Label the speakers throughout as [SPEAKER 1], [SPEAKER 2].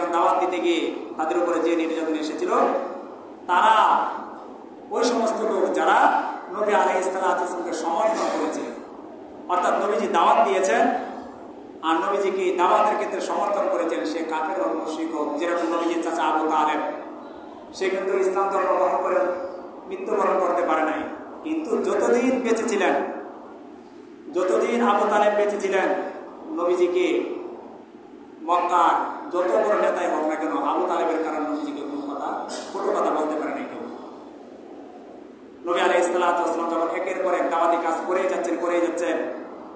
[SPEAKER 1] একজন দাওয়াত দিতে গিয়ে তাদের উপরে যে নির্যাতন এসেছিল, তারা ওই সমস্ত লোক যারা নবী আলাইহিস সালাতুকে সমর্থন করেছে, অর্থাৎ নবীজি দাওয়াত দিয়েছেন আর নবীজিকে দাওয়াতের ক্ষেত্রে সমর্থন করেছেন, সে কাফের ও মুশরিক হোক, যেরকম নবীজির চাচা আবু তালেব, সে কিন্তু ইসলাম ধর্ম গ্রহণ করে মৃত্যুবরণ করতে পারে নাই। কিন্তু যতদিন বেঁচে ছিলেন, যতদিন আবু তালেব বেঁচে ছিলেন, নবীজিকে মক্কার যত বড় নেতাই হোক না কেন, আবু তালেবের কারণে নবীজিকে কোনো কথা বলতে পারে নাই কেউ। নবী আলাইহিস সালাতু ওয়াস সালাম যখন একের পর এক দাওয়াতি কাজ করেই যাচ্ছেন,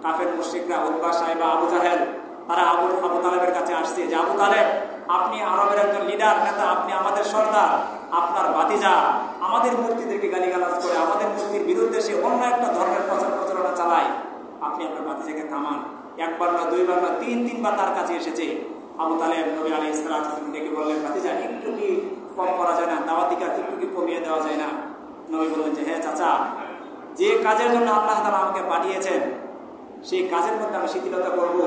[SPEAKER 1] কাফের মুশরিকরা উতবা সাইবা আবু জাহেল তারা আবু তালেবের কাছে আসছে যে, আবু তালেব আপনি আরবের একজন লিডার নেতা, আপনি আমাদের সর্দার, আপনার ভাতিজা আমাদের মূর্তিদেরকে গালিগালাজ করে আমাদের মূর্তির বিরুদ্ধে সে অন্য একটা ধর্মের প্রচারণা চালায়, আপনি আপনার ভাতিজাকে থামান। একবার না, দুইবার না, তিনবার তার কাছে এসেছে। আবু তালেব নবী আলাইহিস সালাতু ওয়াস সালাম ডেকে বললেন, ভাতিজা একটু কি কম করা যায় না, দাওয়াতি কাজ একটু কি কমিয়ে দেওয়া যায় না? নবী বললেন যে, হ্যাঁ চাচা, যে কাজের জন্য আল্লাহ তাআলা আমাকে পাঠিয়েছেন সেই কাজের মধ্যে আমি শিথিলতা করব,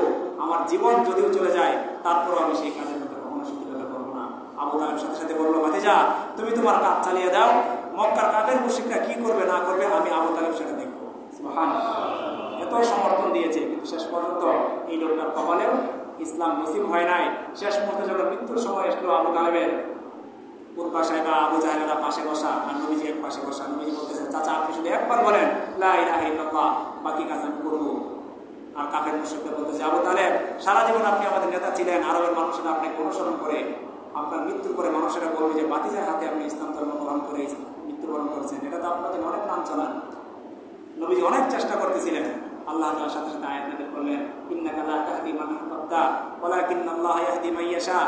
[SPEAKER 1] আমার জীবন যদিও চলে যায় তারপরও আমি সেই কাজের মধ্যে কখনো শিথিলতা করবো না। আবু তালেব সাথে সাথে বললো, ভাতিজা তুমি তোমার কাজ চালিয়ে দাও, মক্কার কাফের মুশরিকরা কি করবে না করবে আমি আবু তালেব সেটা দেখবো। সুবহানাল্লাহ, এত সমর্থন দিয়েছে, কিন্তু শেষ পর্যন্ত এই লোকটার কপালেও ইসলাম নসিব হয় নাই। শেষ মুহূর্তে যখন মৃত্যুর সময় এসলো আবু তালেবের, উতবা সাহেবা আবু জাহেলেরা পাশে বসা আর নবীজি এক পাশে বসা, নবীজি বলতেছেন, চাচা আপনি শুধু একবার বলেন লা ইলাহা ইল্লাল্লাহ, বাকি কাজ আমি করবো। আর কাফের মুশরিকরা বলতেছে, আবু তালেব সারা জীবন আপনি আমাদের নেতা ছিলেন, আরবের মানুষেরা আপনাকে অনুসরণ করে, আপনার মৃত্যুর পরে মানুষেরা বলবে যে ভাতিজার হাতে আপনি ইসলাম ধর্ম গ্রহণ করে মৃত্যুবরণ করেছেন, এটা তো আপনাদের অনেক নাম চালান। নবীজি অনেক চেষ্টা করতেছিলেন, আল্লাহ তাআলার সাথে সাথে আয়াত নাযিল করলেন, ইন্নাকা লা তাহদি মান আহবাবতা ওয়ালাকিন্নাল্লাহা ইয়াহদি মান ইয়াশা।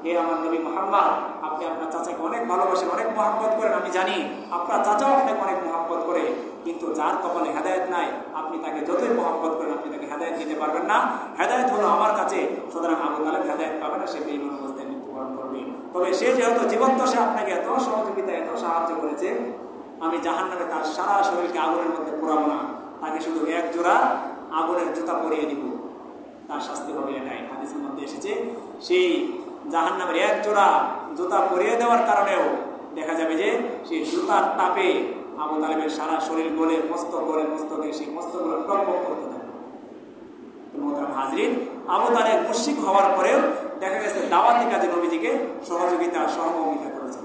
[SPEAKER 1] হে আমার নবী মুহাম্মদ, আপনি আপনার চাচাকে অনেক ভালোবাসেন, অনেক মহব্বত করেন, আমি জানি আপনার চাচাও আপনাকে অনেক মহব্বত করে, কিন্তু যার কপালে হেদায়েত নাই আপনি তাকে যতই মহব্বত করেন আপনি তাকে হেদায়েত দিতে পারবেন না। হেদায়েত হলো আমার কাছে, সুতরাং আবু তালেব হেদায়েত পাবে না, সে বেঈমান অবস্থায় মৃত্যুবরণ করবে। তবে সে যেহেতু জীবন্ত, সে আপনাকে এত সহযোগিতা এত সাহায্য করেছে, আমি জাহান্নামে তার সারা শরীরকে আগুনের মধ্যে পোড়াবো না, তাকে শুধু এক জোড়া আগুনের জুতা পরিয়ে দিব, তার শাস্তি হবে এটাই। হাদিসের মধ্যে এসেছে, সেই জাহান্নামের এক জোড়া জুতা পরিয়ে দেওয়ার কারণেও দেখা যাবে যে সেই জুতার তাপে আবু তালেবের সারা শরীর গলে মস্তকে সেই মস্তকগুলো টকবক করতে থাকে। মোহতারাম হাজরিন, আবু তালেব মুশরিক হওয়ার পরেও দেখা গেছে দাওয়াতি কাজে নবীজিকে সহযোগিতা সহমর্মিতা করেছে।